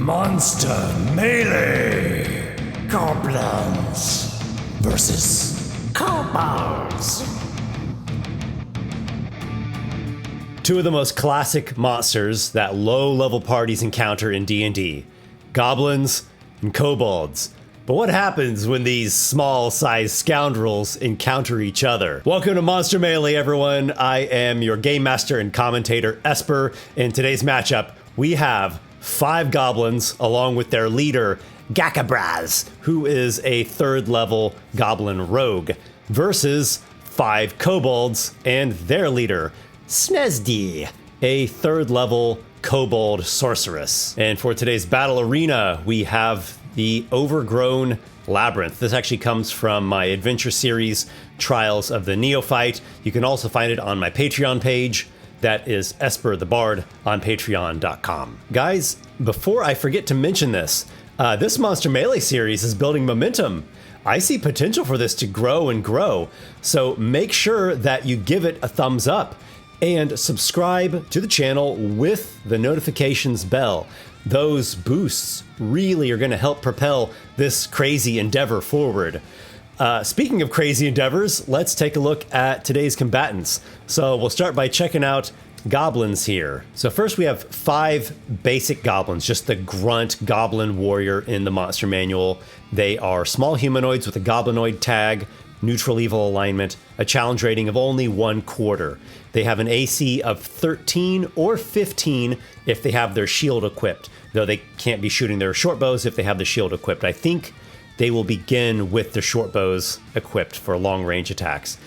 Monster Melee! Goblins versus Kobolds! Two of the most classic monsters that low-level parties encounter in D&D. Goblins and Kobolds. But what happens when these small-sized scoundrels encounter each other? Welcome to Monster Melee, everyone. I am your game master and commentator, Esper. In today's matchup, we have 5 goblins along with their leader, Gakabraz, who is a 3rd level goblin rogue, versus 5 kobolds and their leader, Snesdi, a 3rd level kobold sorceress. And for today's battle arena, we have the overgrown labyrinth. This actually comes from my adventure series, Trials of the Neophyte. You can also find it on my Patreon page. That is Esper the Bard on patreon.com. Guys, before I forget to mention this, this Monster Melee series is building momentum. I see potential for this to grow and grow. So make sure that you give it a thumbs up and subscribe to the channel with the notifications bell. Those boosts really are going to help propel this crazy endeavor forward. Speaking of crazy endeavors, let's take a look at today's combatants. So we'll start by checking out goblins here. So first we have 5 basic goblins, just the grunt goblin warrior in the monster manual. They are small humanoids with a goblinoid tag, neutral evil alignment, a challenge rating of only 1/4. They have an AC of 13 or 15 if they have their shield equipped, though they can't be shooting their short bows if they have the shield equipped. I think they will begin with the short bows equipped for long range attacks.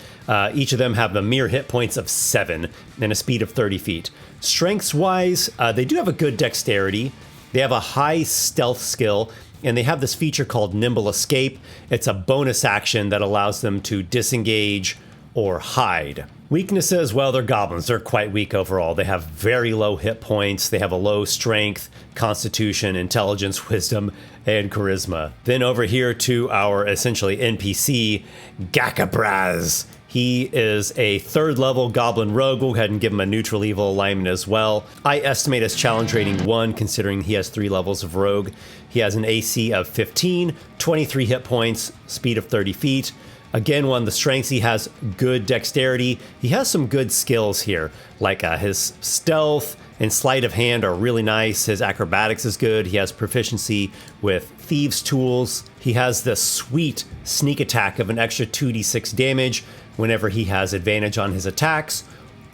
Each of them have a mere hit points of 7 and a speed of 30 feet. Strengths wise, they do have a good dexterity. They have a high stealth skill, and they have this feature called Nimble Escape. It's a bonus action that allows them to disengage or hide. Weaknesses, well, they're goblins. They're quite weak overall. They have very low hit points. They have a low strength, constitution, intelligence, wisdom, and charisma. Then over here to our essentially NPC, Gakabraz. He is a 3rd level goblin rogue. We'll go ahead and give him a neutral evil alignment as well. I estimate his challenge rating 1, considering he has 3 levels of rogue. He has an AC of 15, 23 hit points, speed of 30 feet. Again, one of the strengths, he has good dexterity. He has some good skills here, like his stealth and sleight of hand are really nice. His acrobatics is good. He has proficiency with thieves' tools. He has the sweet sneak attack of an extra 2d6 damage whenever he has advantage on his attacks,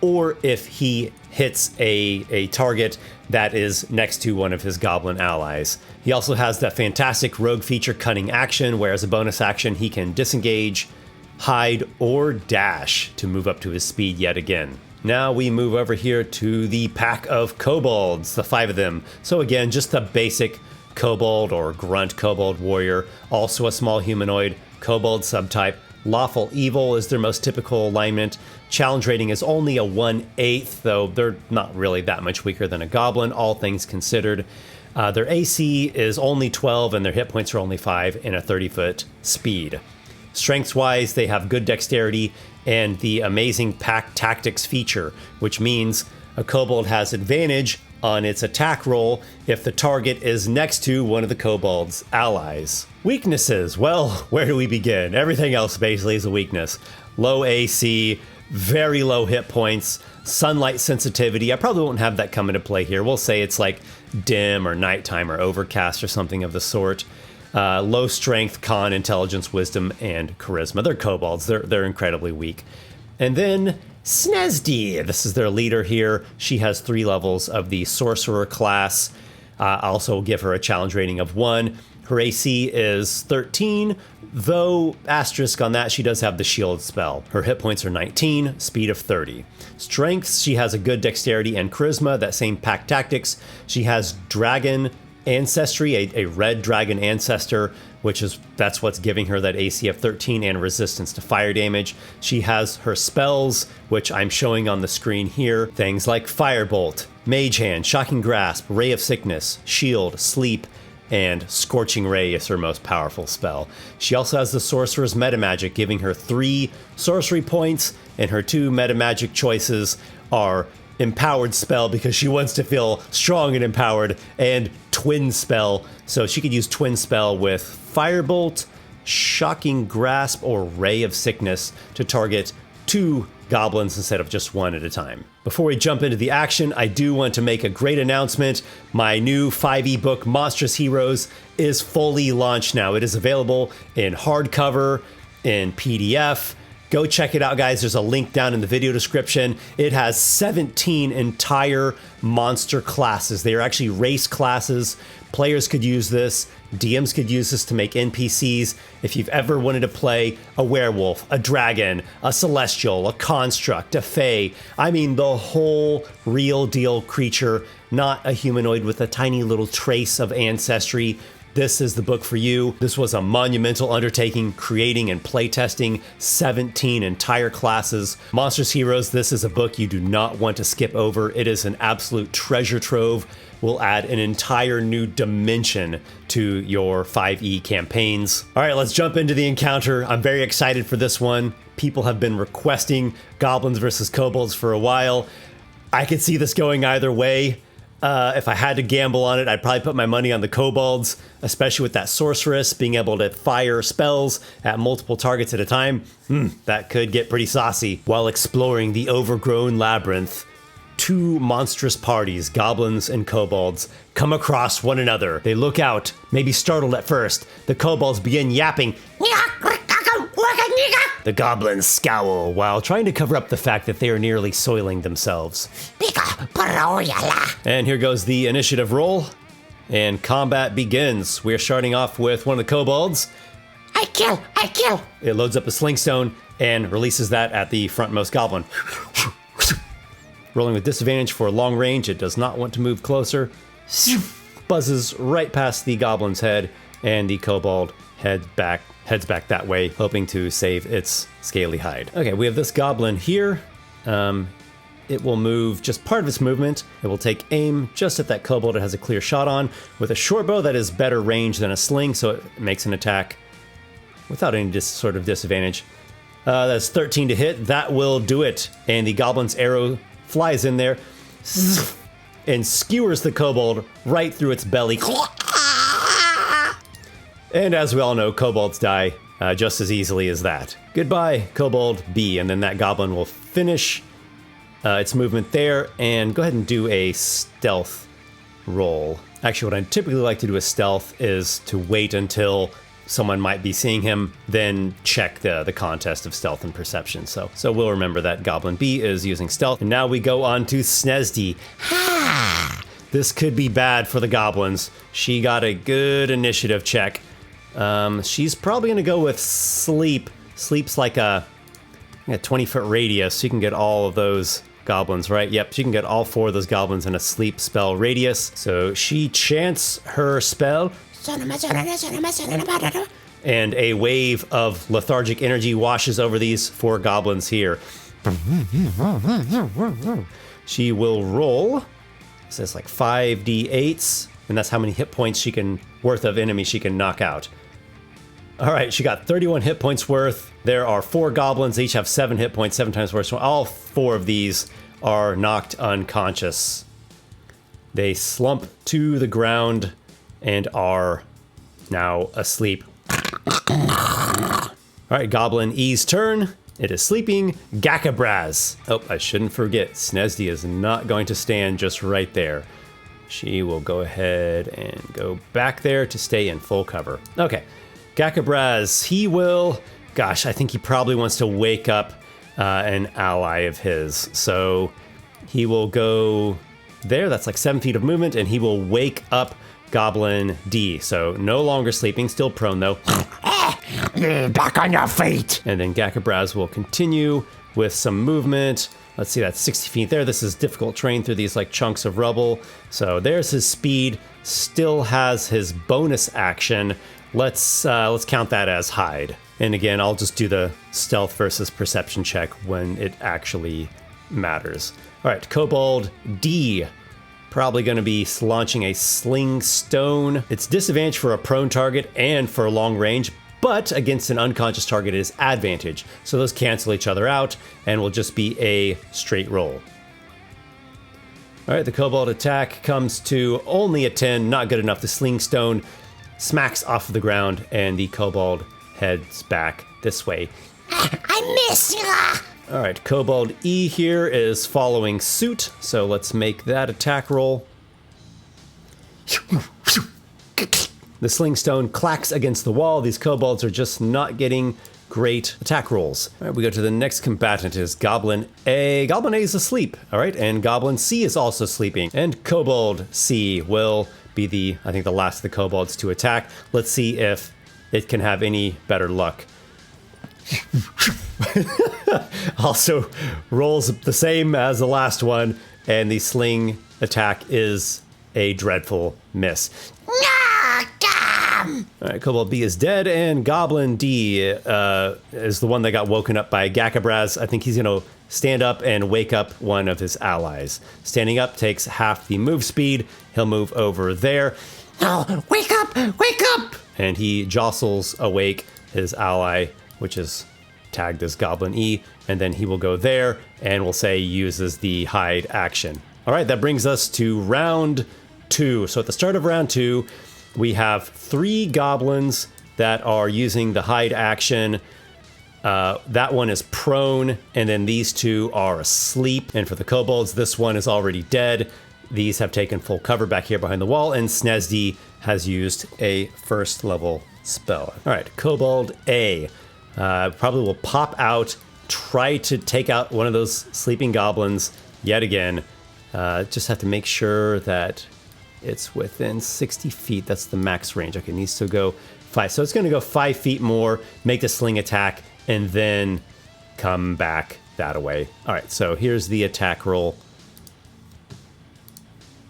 or if he hits a target that is next to one of his goblin allies. He also has that fantastic rogue feature, Cunning Action, where as a bonus action he can disengage, hide, or dash to move up to his speed yet again. Now we move over here to the pack of kobolds, the 5 of them. So again, just the basic kobold or grunt kobold warrior, also a small humanoid, kobold subtype. Lawful Evil is their most typical alignment. Challenge rating is only a 1/8, though they're not really that much weaker than a goblin, all things considered. Their AC is only 12 and their hit points are only 5 and a 30-foot speed. Strengths-wise, they have good dexterity and the amazing pack tactics feature, which means a kobold has advantage on its attack roll if the target is next to one of the kobold's allies. Weaknesses, well, where do we begin? Everything else basically is a weakness. Low AC, very low hit points, sunlight sensitivity. I probably won't have that come into play here. We'll say it's like dim or nighttime or overcast or something of the sort. Low strength, con, intelligence, wisdom, and charisma. They're kobolds. They're incredibly weak. And then Snesdi, this is their leader here. She has 3 levels of the sorcerer class. Also give her a challenge rating of 1. Her AC is 13, though asterisk on that, she does have the shield spell. Her hit points are 19, speed of 30. Strengths, she has a good dexterity and charisma, that same pack tactics. She has dragon ancestry, a red dragon ancestor, that's what's giving her that AC of 13 and resistance to fire damage. She has her spells, which I'm showing on the screen here. Things like Firebolt, Mage Hand, Shocking Grasp, Ray of Sickness, Shield, Sleep, and Scorching Ray is her most powerful spell. She also has the Sorcerer's Metamagic, giving her 3 sorcery points, and her 2 metamagic choices are Empowered Spell, because she wants to feel strong and empowered, and twin spell. So she could use twin spell with Firebolt, Shocking Grasp, or Ray of Sickness to target 2 goblins instead of just 1 at a time. Before we jump into the action, I do want to make a great announcement. My new 5e book, Monstrous Heroes, is fully launched now. It is available in hardcover, in PDF. Go check it out, guys. There's a link down in the video description. It has 17 entire monster classes. They are actually race classes. Players could use this. DMs could use this to make NPCs. If you've ever wanted to play a werewolf, a dragon, a celestial, a construct, a fae, I mean the whole real deal creature, not a humanoid with a tiny little trace of ancestry. This is the book for you. This was a monumental undertaking, creating and playtesting 17 entire classes. Monstrous Heroes, this is a book you do not want to skip over. It is an absolute treasure trove. Will add an entire new dimension to your 5e campaigns. All right, let's jump into the encounter. I'm very excited for this one. People have been requesting Goblins versus Kobolds for a while. I could see this going either way. If I had to gamble on it, I'd probably put my money on the Kobolds, especially with that Sorceress being able to fire spells at multiple targets at a time. That could get pretty saucy. While exploring the overgrown labyrinth, 2 monstrous parties, Goblins and Kobolds, come across one another. They look out, maybe startled at first. The Kobolds begin yapping. The Goblins scowl while trying to cover up the fact that they are nearly soiling themselves. And here goes the initiative roll. And combat begins. We're starting off with one of the Kobolds. I kill. It loads up a Sling Stone and releases that at the frontmost Goblin. Rolling with disadvantage for long range, it does not want to move closer. Buzzes right past the Goblin's head, and the Kobold heads back that way, hoping to save its scaly hide. Okay, we have this Goblin here. It will move just part of its movement. It will take aim just at that Kobold it has a clear shot on with a short bow that is better range than a sling, so it makes an attack without any sort of disadvantage. That's 13 to hit. That will do it. And the Goblin's arrow flies in there and skewers the Kobold right through its belly. And as we all know, Kobolds die just as easily as that. Goodbye, Kobold B. And then that Goblin will finish its movement there and go ahead and do a stealth roll. Actually, what I typically like to do with stealth is to wait until someone might be seeing him, then check the contest of stealth and perception. So we'll remember that Goblin B is using stealth. And now we go on to Snesdy. This could be bad for the Goblins. She got a good initiative check. She's probably going to go with Sleep. Sleep's like a 20-foot radius, so you can get all of those Goblins, right? Yep, she can get all 4 of those Goblins in a sleep spell radius. So she chants her spell, and a wave of lethargic energy washes over these 4 Goblins here. She will roll, it says like 5d8s, and that's how many hit points worth of enemies she can knock out. All right, she got 31 hit points worth. There are 4 Goblins, they each have 7 hit points, 7 times worse. So all 4 of these are knocked unconscious. They slump to the ground and are now asleep. All right, Goblin E's turn. It is sleeping. Gakabraz. Oh, I shouldn't forget, Snesdy is not going to stand just right there. She will go ahead and go back there to stay in full cover. Okay, Gakabraz, he will... Gosh, I think he probably wants to wake up an ally of his. So he will go there. That's like 7 feet of movement, and he will wake up Goblin D. So no longer sleeping, still prone though. Back on your feet. And then Gakabraz will continue with some movement. Let's see, that's 60 feet there. This is difficult terrain through these like chunks of rubble. So there's his speed. Still has his bonus action. Let's count that as hide. And again, I'll just do the stealth versus perception check when it actually matters. All right, Kobold D. Probably going to be launching a Sling Stone. It's disadvantage for a prone target and for long range, but against an unconscious target it is advantage. So those cancel each other out and will just be a straight roll. All right, the Kobold attack comes to only a 10, not good enough. The Sling Stone smacks off of the ground, and the Kobold heads back this way. I miss you. All right, Kobold E here is following suit, so let's make that attack roll. The Sling Stone clacks against the wall. These Kobolds are just not getting great attack rolls. All right, we go to the next combatant is Goblin A. Goblin A is asleep, all right, and Goblin C is also sleeping. And Kobold C will be I think the last of the Kobolds to attack. Let's see if it can have any better luck. Also rolls the same as the last one, and the sling attack is a dreadful miss. All right, Kobold B is dead, and Goblin D is the one that got woken up by Gakabraz. I think he's going to stand up and wake up one of his allies. Standing up takes half the move speed. He'll move over there. Oh, wake up! Wake up! And he jostles awake his ally, which is tagged as Goblin E, and then he will go there, and we'll say uses the hide action. All right, that brings us to round 2. So at the start of round 2, we have 3 goblins that are using the hide action. That one is prone, and then these 2 are asleep. And for the kobolds, this one is already dead. These have taken full cover back here behind the wall, and Snesdi has used a first level spell. All right, Kobold A probably will pop out, try to take out one of those sleeping goblins yet again. Just have to make sure that it's within 60 feet. That's the max range. Okay, it needs to go 5. So it's going to go 5 feet more, make the sling attack, and then come back that way. All right, so here's the attack roll.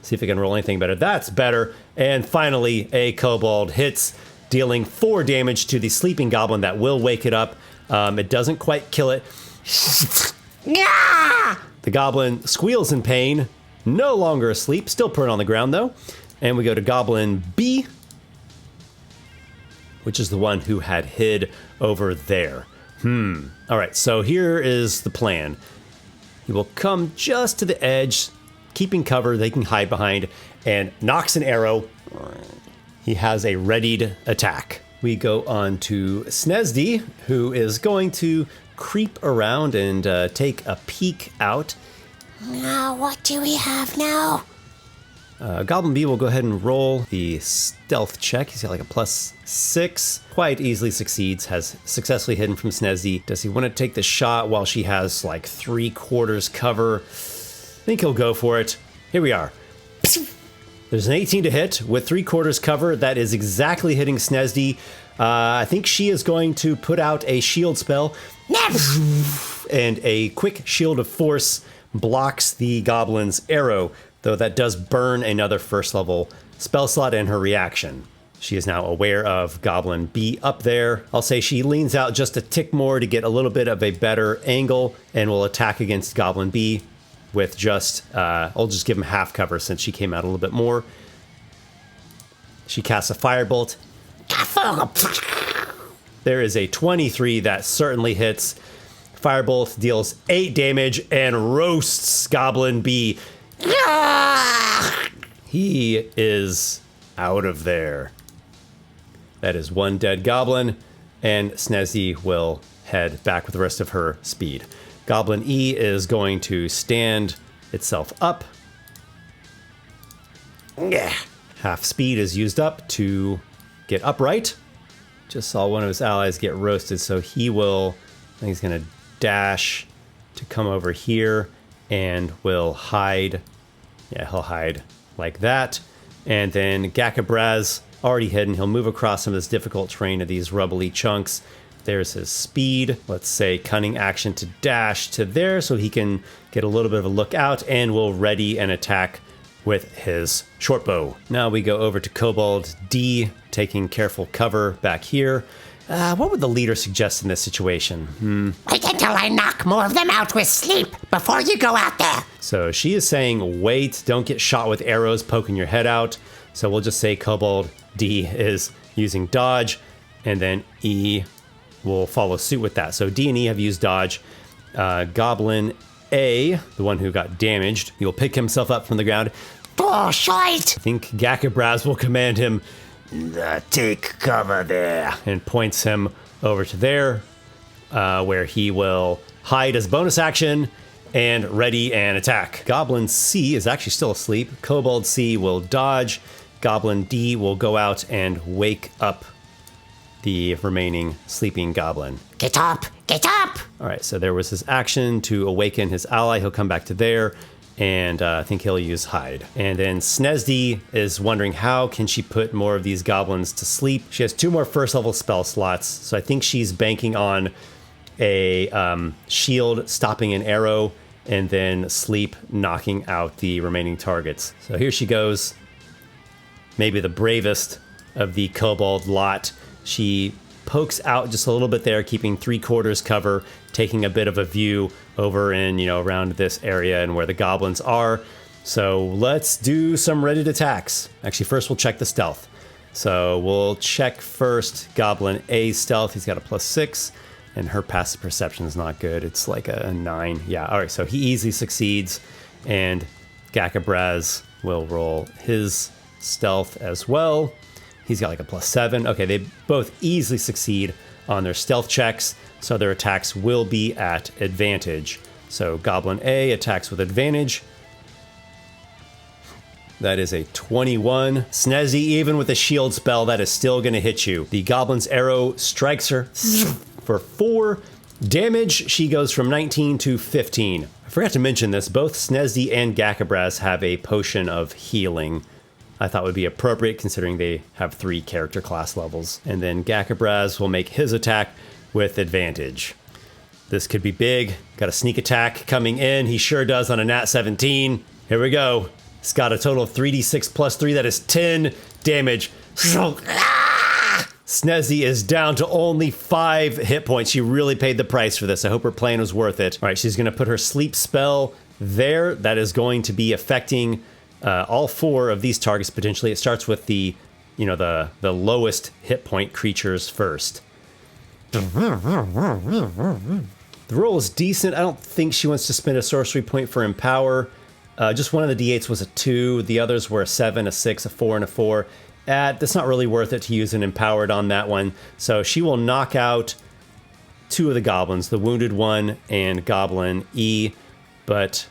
See if I can roll anything better. That's better. And finally, a kobold hits, dealing 4 damage to the sleeping goblin that will wake it up. It doesn't quite kill it. The goblin squeals in pain. No longer asleep, still prone on the ground though. And we go to Goblin B, which is the one who had hid over there. All right, so here is the plan. He will come just to the edge, keeping cover they can hide behind, and knocks an arrow. He has a readied attack. We go on to Snesdi, who is going to creep around and take a peek out. Now, what do we have now? Goblin B will go ahead and roll the stealth check. He's got like a +6. Quite easily succeeds, has successfully hidden from Snesdi. Does he want to take the shot while she has like 3/4 cover? I think he'll go for it. Here we are. There's an 18 to hit with 3/4 cover. That is exactly hitting Snesdi. I think she is going to put out a shield spell. And a quick shield of force blocks the goblin's arrow, though that does burn another first level spell slot in her reaction. She is now aware of Goblin B up there. I'll say she leans out just a tick more to get a little bit of a better angle and will attack against Goblin B with just, I'll just give him half cover since she came out a little bit more. She casts a firebolt. There is a 23 that certainly hits. Firebolt deals 8 damage and roasts Goblin B. He is out of there. That is 1 dead goblin, and Snesdi will head back with the rest of her speed. Goblin E is going to stand itself up. Half speed is used up to get upright. Just saw one of his allies get roasted, so he will, I think he's going to dash to come over here and will hide. Yeah, he'll hide like that. And then Gakabraz, already hidden, he'll move across some of this difficult terrain of these rubbly chunks. There's his speed. Let's say cunning action to dash to there so he can get a little bit of a look out, and will ready an attack with his short bow. Now we go over to Kobold D, taking careful cover back here. What would the leader suggest in this situation? Wait until I knock more of them out with sleep before you go out there. So she is saying, wait, don't get shot with arrows poking your head out. So we'll just say Kobold D is using dodge, and then E will follow suit with that. So D and E have used dodge. Goblin A, the one who got damaged, he will pick himself up from the ground. Oh, shite! I think Gakabraz will command him, take cover there, and points him over to there, where he will hide as bonus action and ready and attack. Goblin C is actually still asleep. Kobold C will dodge. Goblin D will go out and wake up the remaining sleeping goblin. Get up! Get up! All right, so there was his action to awaken his ally. He'll come back to there, and I think he'll use hide. And then Snesdi is wondering how can she put more of these goblins to sleep. She has 2 more first level spell slots, so I think she's banking on a shield stopping an arrow, and then sleep knocking out the remaining targets. So here she goes. Maybe the bravest of the kobold lot. She pokes out just a little bit there, keeping 3/4 cover, taking a bit of a view over in, around this area and where the goblins are. So let's do some ready attacks. Actually, first we'll check the stealth. So we'll check first Goblin A's stealth. He's got a +6. And her passive perception is not good. It's like a 9. Yeah, all right, so he easily succeeds. And Gakabraz will roll his stealth as well. He's got like a +7. Okay, they both easily succeed on their stealth checks, so their attacks will be at advantage. So Goblin A attacks with advantage. That is a 21. Snezzy, even with a shield spell, that is still going to hit you. The Goblin's arrow strikes her for 4 damage. She goes from 19 to 15. I forgot to mention this. Both Snezzy and Gakabraz have a potion of healing. I thought would be appropriate considering they have 3 character class levels. And then Gakabraz will make his attack with advantage. This could be big. Got a sneak attack coming in. He sure does on a nat 17. Here we go. It's got a total of 3d6 plus 3. That is 10 damage. Snezzy is down to only 5 hit points. She really paid the price for this. I hope her plan was worth it. All right, she's going to put her sleep spell there. That is going to be affecting all 4 of these targets potentially. It starts with the lowest hit point creatures first. The roll is decent. I don't think she wants to spend a sorcery point for Empower. Just one of the d8s was a 2. The others were a 7, a 6, a 4, and a 4. That's not really worth it to use an Empowered on that one. So she will knock out 2 of the goblins, the Wounded One and Goblin E. But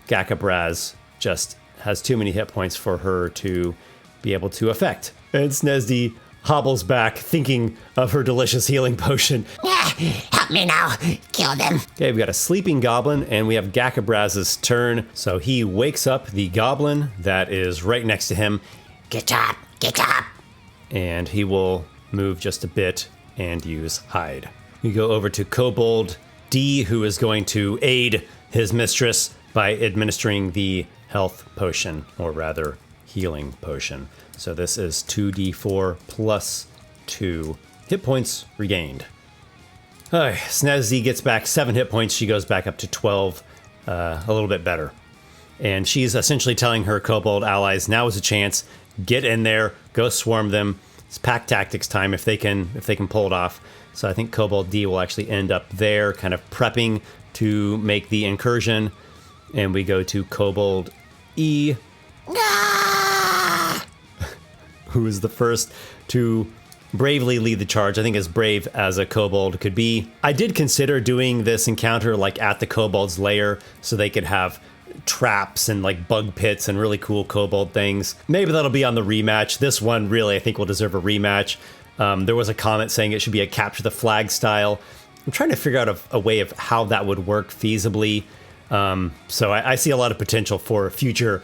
Gakabraz just has too many hit points for her to be able to affect. And Snezdy hobbles back, thinking of her delicious healing potion. Help me now. Kill them. Okay, we've got a sleeping goblin, and we have Gakabraz's turn. So he wakes up the goblin that is right next to him. Get up. Get up. And he will move just a bit and use hide. We go over to Kobold D, who is going to aid his mistress by administering the health potion, or rather healing potion. So this is 2d4 plus 2 hit points regained. Snezzy gets back 7 hit points. She goes back up to 12, a little bit better. And she's essentially telling her kobold allies, now is a chance. Get in there, go swarm them. It's pack tactics time if they can pull it off. So I think Kobold D will actually end up there, kind of prepping to make the incursion. And we go to Kobold E, who is the first to bravely lead the charge. I think as brave as a kobold could be. I did consider doing this encounter like at the kobold's lair so they could have traps and like bug pits and really cool kobold things. Maybe that'll be on the rematch. This one really I think will deserve a rematch. There was a comment saying it should be a capture the flag style. I'm trying to figure out a way of how that would work feasibly. So I see a lot of potential for future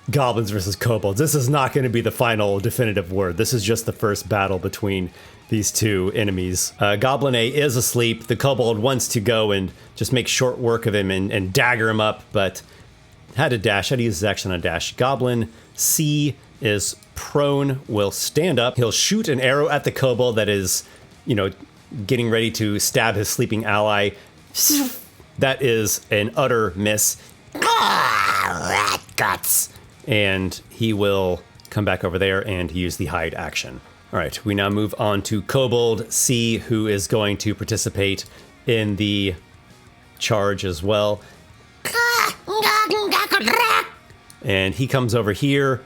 goblins versus kobolds. This is not going to be the final definitive word. This is just the first battle between these 2 enemies. Goblin A is asleep. The kobold wants to go and just make short work of him and dagger him up, but had to dash. Had to use his action on a dash. Goblin C is prone, will stand up. He'll shoot an arrow at the kobold that is, getting ready to stab his sleeping ally. That is an utter miss. Rat guts. And he will come back over there and use the hide action. All right, we now move on to Kobold C, who is going to participate in the charge as well. And he comes over here.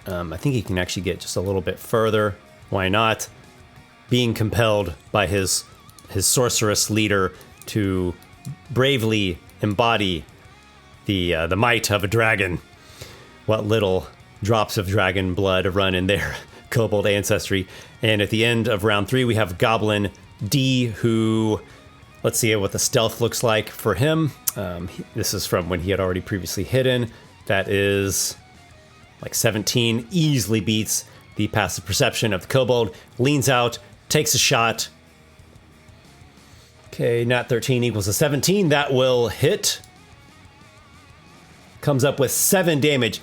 I think he can actually get just a little bit further. Why not? Being compelled by his sorceress leader to bravely embody the might of a dragon. What little drops of dragon blood run in their kobold ancestry. And at the end of round 3, we have Goblin D, who, let's see what the stealth looks like for him. This is from when he had already previously hidden. That is like 17, easily beats the passive perception of the kobold. Leans out, takes a shot. Okay, nat 13 equals a 17. That will hit. Comes up with 7 damage.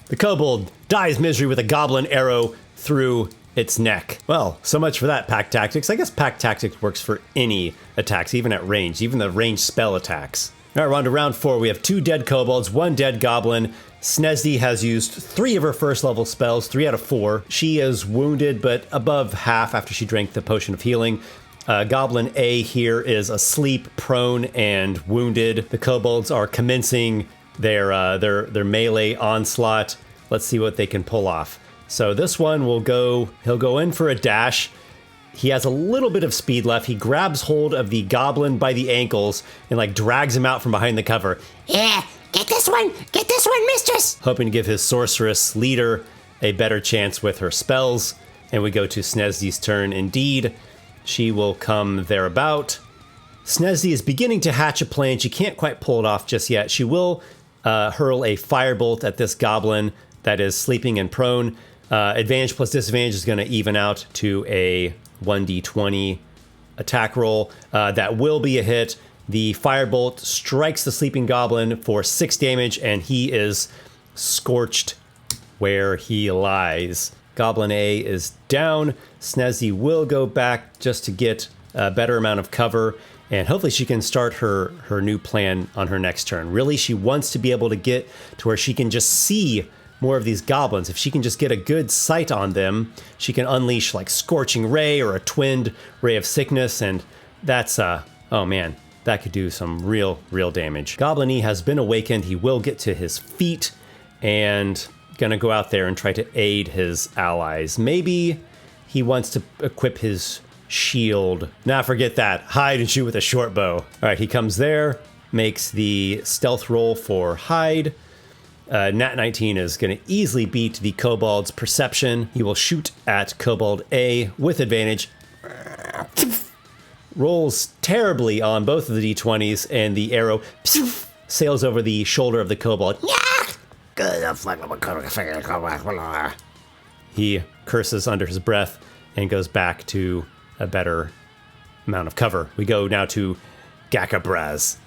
The kobold dies misery with a goblin arrow through its neck. Well, so much for that pack tactics. I guess pack tactics works for any attacks, even at range, even the ranged spell attacks. All right, we're on to round 4. We have 2 dead kobolds, 1 dead goblin. Snezdy has used 3 of her first level spells, 3 out of 4. She is wounded, but above half after she drank the potion of healing. Goblin A here is asleep, prone, and wounded. The kobolds are commencing their melee onslaught. Let's see what they can pull off. So this one will go, he'll go in for a dash. He has a little bit of speed left. He grabs hold of the goblin by the ankles and like drags him out from behind the cover. Yeah, get this one, mistress. Hoping to give his sorceress leader a better chance with her spells. And we go to Snezdy's turn indeed. She will come thereabout. Snezdy is beginning to hatch a plan. She can't quite pull it off just yet. She will hurl a firebolt at this goblin that is sleeping and prone. Advantage plus disadvantage is going to even out to a 1d20 attack roll. That will be a hit. The firebolt strikes the sleeping goblin for 6 damage, and he is scorched where he lies. Goblin A is down. Snezzy will go back just to get a better amount of cover, and hopefully she can start her new plan on her next turn. Really, she wants to be able to get to where she can just see more of these goblins. If she can just get a good sight on them, she can unleash like Scorching Ray or a Twinned Ray of Sickness, and that's, oh man, that could do some real damage. Goblin E has been awakened. He will get to his feet and gonna go out there and try to aid his allies. Maybe he wants to equip his shield. Nah, forget that. Hide and shoot with a short bow. All right, he comes there, makes the stealth roll for hide. Nat 19 is going to easily beat the kobold's perception. He will shoot at kobold A with advantage. Rolls terribly on both of the d20s, and the arrow sails over the shoulder of the kobold. He curses under his breath and goes back to a better amount of cover. We go now to Gakabraz.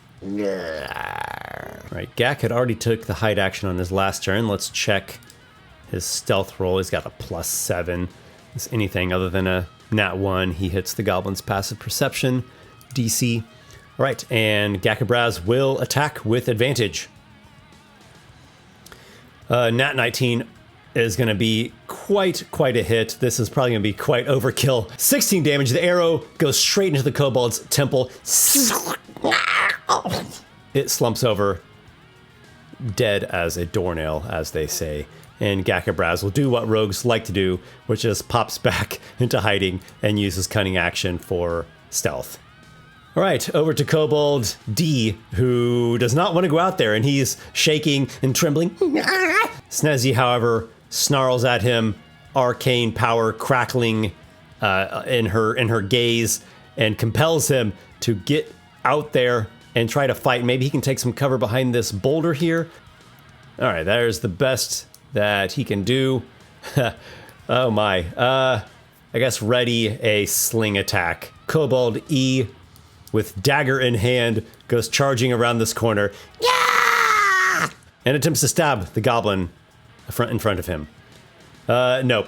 Right, Gak had already took the hide action on his last turn. Let's check his stealth roll. He's got a +7. It's anything other than a nat 1. He hits the goblin's passive perception DC. All right, and Gakabraz will attack with advantage. Nat 19 is going to be quite a hit. This is probably going to be quite overkill. 16 damage. The arrow goes straight into the kobold's temple. It slumps over, dead as a doornail, as they say. And Gakabraz will do what rogues like to do, which is pops back into hiding and uses cunning action for stealth. All right, over to Kobold D, who does not want to go out there, and he's shaking and trembling. Snezzy, however, snarls at him, arcane power crackling in her gaze, and compels him to get out there and try to fight. Maybe he can take some cover behind this boulder here. All right, there's the best that he can do. Oh my. I guess ready a sling attack. Kobold E, with dagger in hand, goes charging around this corner. Yeah! And attempts to stab the goblin in front of him. Nope.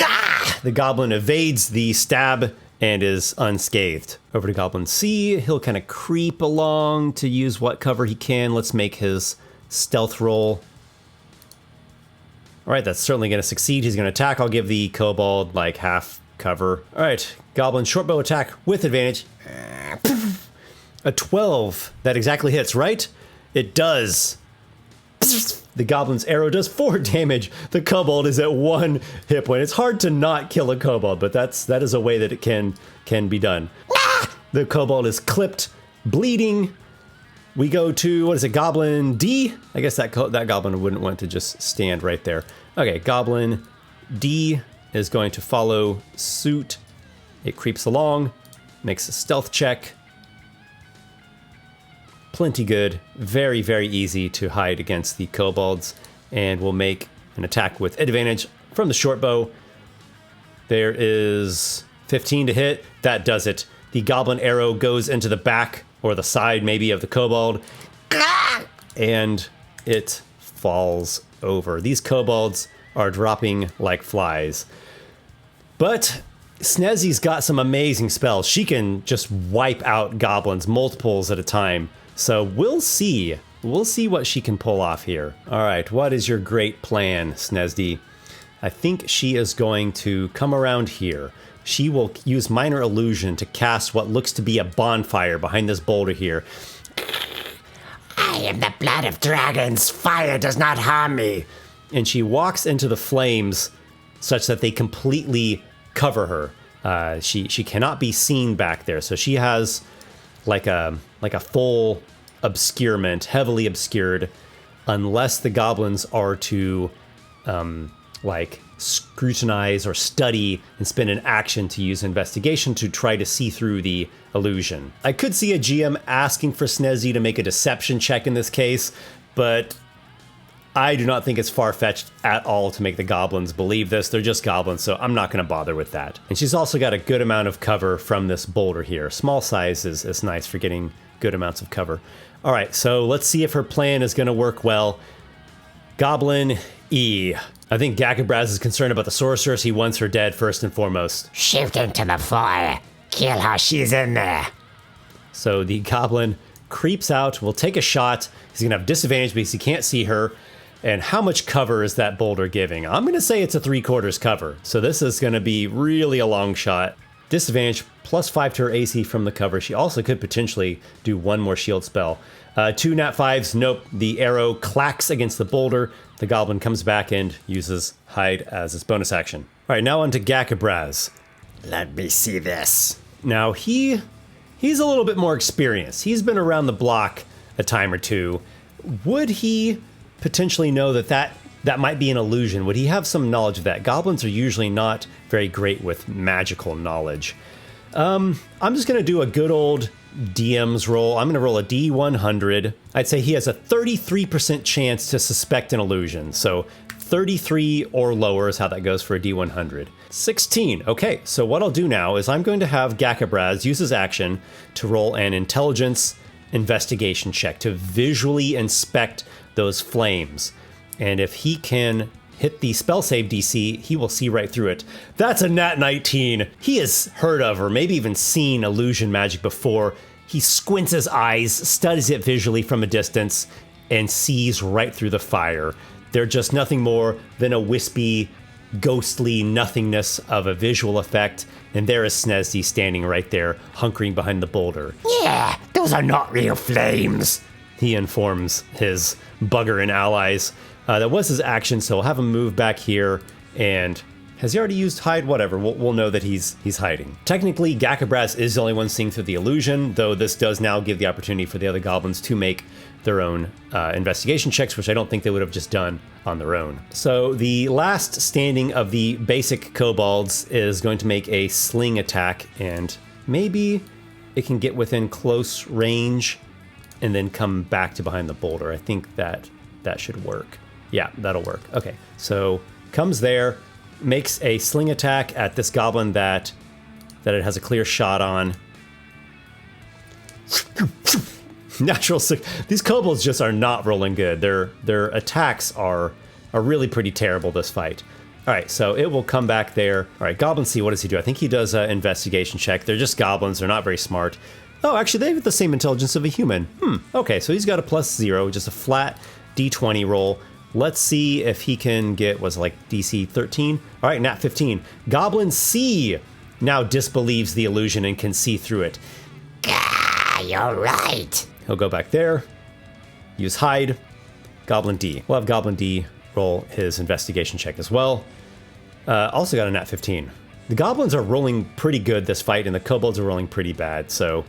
Ah! The goblin evades the stab and is unscathed. Over to Goblin C. He'll kind of creep along to use what cover he can. Let's make his stealth roll. All right, that's certainly going to succeed. He's going to attack. I'll give the kobold like half cover. All right, Goblin shortbow attack with advantage. A 12. That exactly hits, right? It does. The goblin's arrow does 4 damage. The kobold is at 1 hit point. It's hard to not kill a kobold, but that is a way that it can be done. The kobold is clipped, bleeding. We go to, what is it, Goblin D? I guess that goblin wouldn't want to just stand right there. Okay, Goblin D is going to follow suit. It creeps along, makes a stealth check. Plenty good. Very, very easy to hide against the kobolds. And we'll make an attack with advantage from the short bow. There is 15 to hit. That does it. The goblin arrow goes into the back, or the side maybe, of the kobold. And it falls over. These kobolds are dropping like flies. But Snezzy's got some amazing spells. She can just wipe out goblins multiples at a time. So we'll see. We'll see what she can pull off here. All right, what is your great plan, Snezzy? I think she is going to come around here. She will use Minor Illusion to cast what looks to be a bonfire behind this boulder here. I am the blood of dragons. Fire does not harm me. And she walks into the flames such that they completely cover her. She cannot be seen back there. So she has like a full obscurement, heavily obscured, unless the goblins are to like scrutinize or study and spend an action to use investigation to try to see through the illusion. I could see a GM asking for Snezzy to make a deception check in this case, but I do not think it's far-fetched at all to make the goblins believe this. They're just goblins, so I'm not going to bother with that. And she's also got a good amount of cover from this boulder here. Small size is nice for getting good amounts of cover. All right, so let's see if her plan is going to work well. Goblin E. I think Gakabraz is concerned about the sorceress. He wants her dead first and foremost. Shoot into the fire. Kill her, she's in there. So the goblin creeps out, will take a shot. He's going to have disadvantage because he can't see her. And how much cover is that boulder giving? I'm going to say it's a 3/4 cover. So this is going to be really a long shot. Disadvantage, +5 to her AC from the cover. She also could potentially do one more shield spell. 2 nat 5s, nope. The arrow clacks against the boulder. The goblin comes back and uses hide as its bonus action. All right, now on to Gakabraz. Let me see this. Now he's a little bit more experienced. He's been around the block a time or two. Would he potentially know that might be an illusion? Would he have some knowledge of that? Goblins are usually not very great with magical knowledge. I'm just going to do a good old DM's roll. I'm going to roll a D100. I'd say he has a 33% chance to suspect an illusion. So 33 or lower is how that goes for a D100. 16. Okay, so what I'll do now is I'm going to have Gakabraz use his action to roll an intelligence investigation check to visually inspect those flames. And if he can hit the spell save DC, he will see right through it. That's a nat 19. He has heard of or maybe even seen illusion magic before. He squints his eyes, studies it visually from a distance, and sees right through the fire. They're just nothing more than a wispy, ghostly nothingness of a visual effect. And there is Snezzy standing right there, hunkering behind the boulder. Yeah, those are not real flames. He informs his bugger and allies. That was his action, so we'll have him move back here. And has he already used hide? Whatever, we'll know that he's hiding. Technically, Gakabraz is the only one seeing through the illusion, though this does now give the opportunity for the other goblins to make their own investigation checks, which I don't think they would have just done on their own. So the last standing of the basic kobolds is going to make a sling attack, and maybe it can get within close range and then come back to behind the boulder. I think that should work. Yeah, that'll work. Okay, so comes there, makes a sling attack at this goblin that it has a clear shot on. Natural six. These kobolds just are not rolling good. Their attacks are really pretty terrible this fight. All right, so it will come back there. All right, Goblin C, what does he do? I think he does an investigation check. They're just goblins. They're not very smart. Oh, actually, they have the same intelligence of a human. Okay, so he's got a +0, just a flat D20 roll. Let's see if he can get, was it like DC 13? All right, nat 15. Goblin C now disbelieves the illusion and can see through it. Yeah, you're right. He'll go back there, use hide, Goblin D. We'll have Goblin D roll his investigation check as well. Also got a nat 15. The goblins are rolling pretty good this fight, and the kobolds are rolling pretty bad, so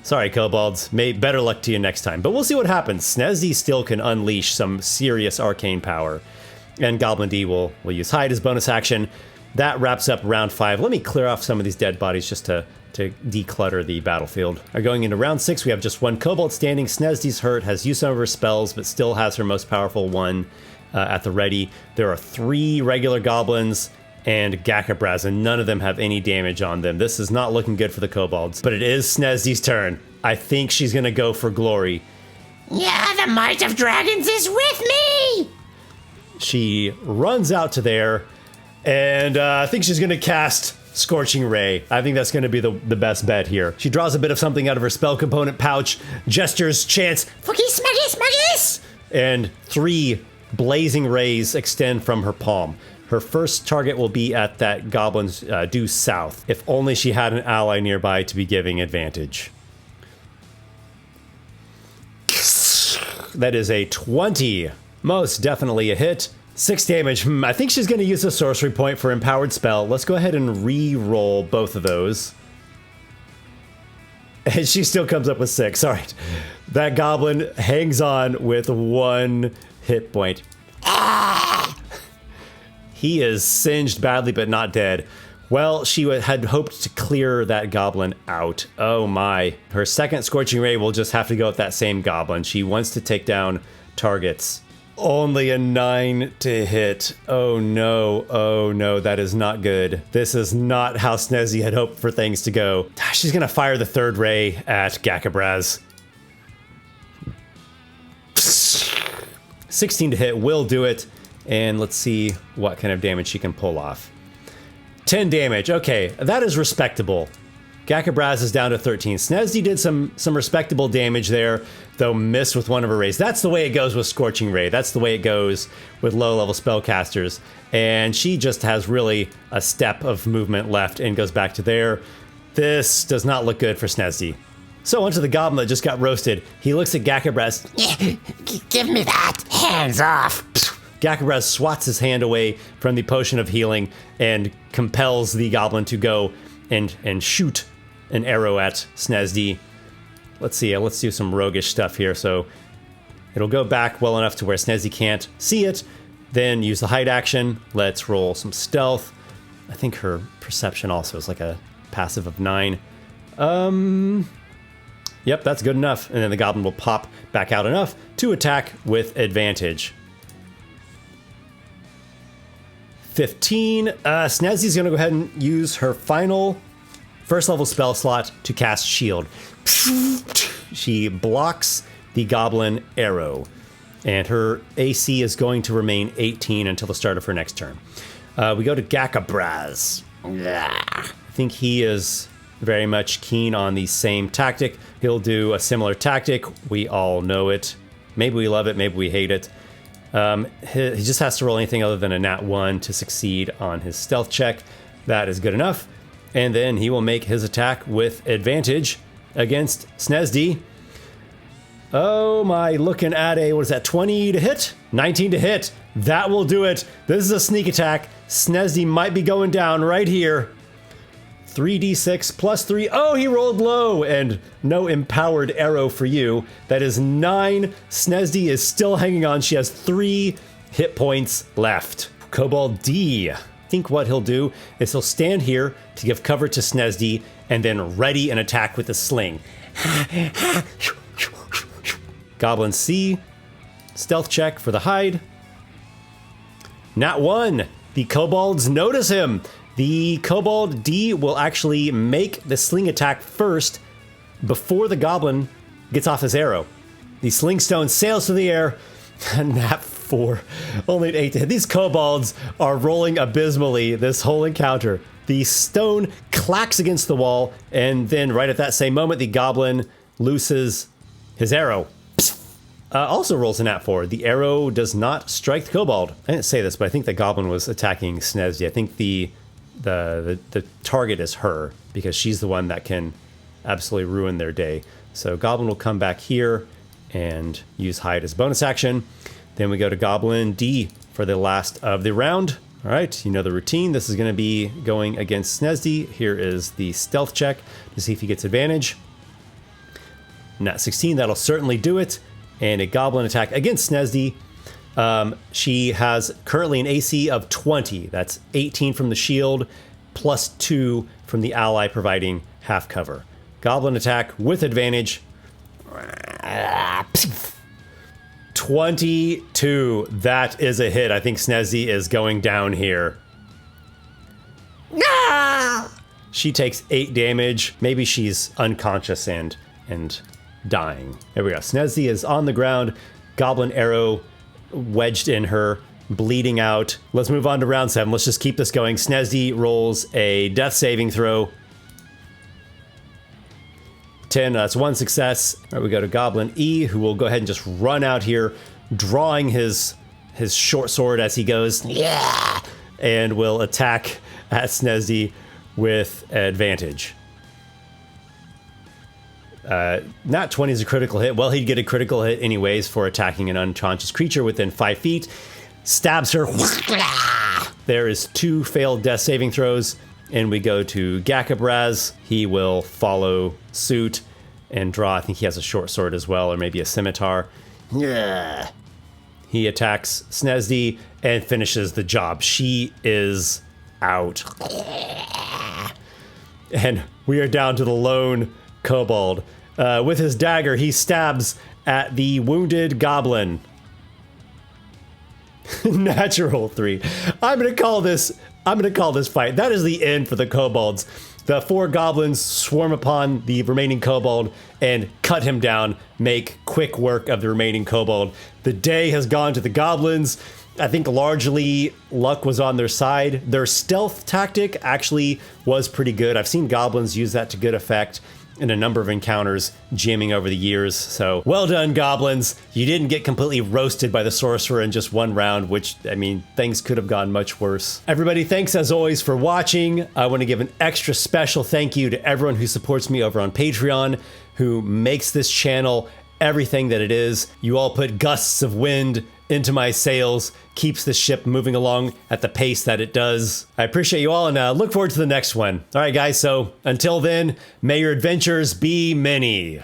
sorry, kobolds. Better luck to you next time. But we'll see what happens. Snezzy still can unleash some serious arcane power, and Goblin D will use hide as bonus action. That wraps up round 5. Let me clear off some of these dead bodies just to declutter the battlefield. Going into round 6, we have just one kobold standing. Snezzy's hurt, has used some of her spells, but still has her most powerful one at the ready. There are 3 regular goblins and Gakabraz, and none of them have any damage on them. This is not looking good for the kobolds, but it is Snezzy's turn. I think she's gonna go for glory. Yeah, the might of dragons is with me! She runs out to there, and I think she's gonna cast Scorching Ray. I think that's gonna be the best bet here. She draws a bit of something out of her spell component pouch, gestures, chants, Fuggy smuggy smuggies! and 3 blazing rays extend from her palm. Her first target will be at that goblin's due south. If only she had an ally nearby to be giving advantage. That is a 20. Most definitely a hit. 6 damage. I think she's going to use a sorcery point for empowered spell. Let's go ahead and re-roll both of those. And she still comes up with 6. All right. That goblin hangs on with 1 hit point. He is singed badly, but not dead. Well, she had hoped to clear that goblin out. Oh my. Her second Scorching Ray will just have to go at that same goblin. She wants to take down targets. Only a 9 to hit. Oh no, that is not good. This is not how Snezzy had hoped for things to go. She's gonna fire the 3rd ray at Gakabraz. 16 to hit will do it. And let's see what kind of damage she can pull off. 10 damage. Okay, that is respectable. Gakabraz is down to 13. Snezzy did some respectable damage there, though missed with one of her rays. That's the way it goes with Scorching Ray. That's the way it goes with low-level spellcasters. And she just has really a step of movement left and goes back to there. This does not look good for Snezzy. So onto the goblin that just got roasted. He looks at Gakabraz. Give me that. Hands off. Gakabraz swats his hand away from the potion of healing and compels the goblin to go and shoot an arrow at Snezzy. Let's see, let's do some roguish stuff here. So it'll go back well enough to where Snezzy can't see it. Then use the hide action. Let's roll some stealth. I think her perception also is like a passive of 9. Yep, that's good enough. And then the goblin will pop back out enough to attack with advantage. 15. Snezzy's gonna go ahead and use her final first level spell slot to cast Shield. She blocks the goblin arrow, and her AC is going to remain 18 until the start of her next turn. We go to Gakabraz. I think he is very much keen on the same tactic. He'll do a similar tactic. We all know it. Maybe we love it, maybe we hate it. He just has to roll anything other than a nat 1 to succeed on his stealth check. That is good enough. And then he will make his attack with advantage against Snezzy. Oh my, looking at a, what is that, 20 to hit? 19 to hit. That will do it. This is a sneak attack. Snezzy might be going down right here. 3d6 plus 3. Oh, he rolled low, and no empowered arrow for you. That is 9. Snezzy is still hanging on. She has 3 hit points left. Kobold D. I think what he'll do is he'll stand here to give cover to Snezzy and then ready an attack with the sling. Goblin C. Stealth check for the hide. Nat 1. The kobolds notice him. The Kobold D will actually make the sling attack first before the goblin gets off his arrow. The sling stone sails through the air. Nat 4. Only an 8 to hit. These kobolds are rolling abysmally this whole encounter. The stone clacks against the wall, and then right at that same moment, the goblin looses his arrow. Also rolls a nat 4. The arrow does not strike the kobold. I didn't say this, but I think the goblin was attacking Snezzy. I think the target is her, because she's the one that can absolutely ruin their day. So Goblin will come back here and use hide as bonus action. Then we go to Goblin D for the last of the round. All right, you know the routine. This is going to be going against Snesdi. Here is the stealth check to see if he gets advantage. Nat 16, that'll certainly do it. And a Goblin attack against Snesdi. She has currently an AC of 20. That's 18 from the shield, plus 2 from the ally providing half cover. Goblin attack with advantage. 22. That is a hit. I think Snesdi is going down here. No! She takes 8 damage. Maybe she's unconscious and dying. There we go. Snesdi is on the ground. Goblin arrow wedged in her, bleeding out. Let's move on to round 7. Let's just keep this going. Snesdi rolls a death saving throw. 10, that's 1 success. All right, we go to Goblin E, who will go ahead and just run out here, drawing his short sword as he goes, Yeah! and will attack at Snesdi with advantage. Not 20 is a critical hit. Well, he'd get a critical hit anyways for attacking an unconscious creature within 5 feet. Stabs her. There is 2 failed death saving throws. And we go to Gakabraz. He will follow suit and draw. I think he has a short sword as well, or maybe a scimitar. Yeah. He attacks Snesdi and finishes the job. She is out. And we are down to the lone kobold. With his dagger, he stabs at the wounded goblin. Natural 3. I'm gonna call this fight. That is the end for the kobolds. The 4 goblins swarm upon the remaining kobold and cut him down, make quick work of the remaining kobold. The day has gone to the goblins. I think largely luck was on their side. Their stealth tactic actually was pretty good. I've seen goblins use that to good effect in a number of encounters jamming over the years. So well done, goblins. You didn't get completely roasted by the sorcerer in just 1 round, which, I mean, things could have gone much worse. Everybody, thanks as always for watching. I want to give an extra special thank you to everyone who supports me over on Patreon, who makes this channel everything that it is. You all put gusts of wind into my sails, keeps the ship moving along at the pace that it does. I appreciate you all, and look forward to the next one. All right, guys, so until then, may your adventures be many.